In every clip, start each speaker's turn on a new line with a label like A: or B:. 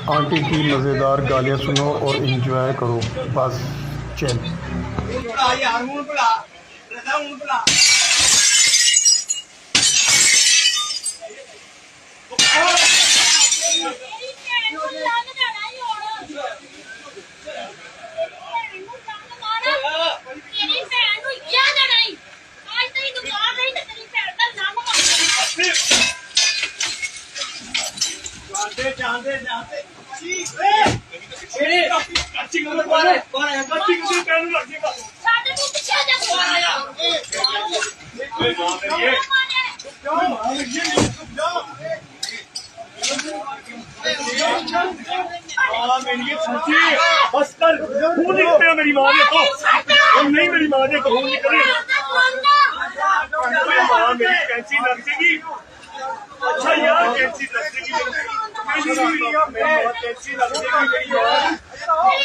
A: Aunty की मज़ेदार गालियाँ सुनो और इंजॉय करो। बस चल।
B: बस कर खून निकले मेरी माँ ने तो और नहीं मेरी माँ ने खून निकले माँ मेरी कैंची लग जाएगी। अच्छा यार कैंची लग जाएगी मेरी माँ कैंची लग जाएगी मेरी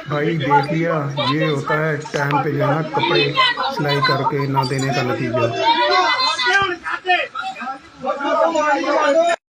A: भाई देख लिया, ये होता है टाइम पे जाना कपड़े सिलाई करके ना देने का नतीजा।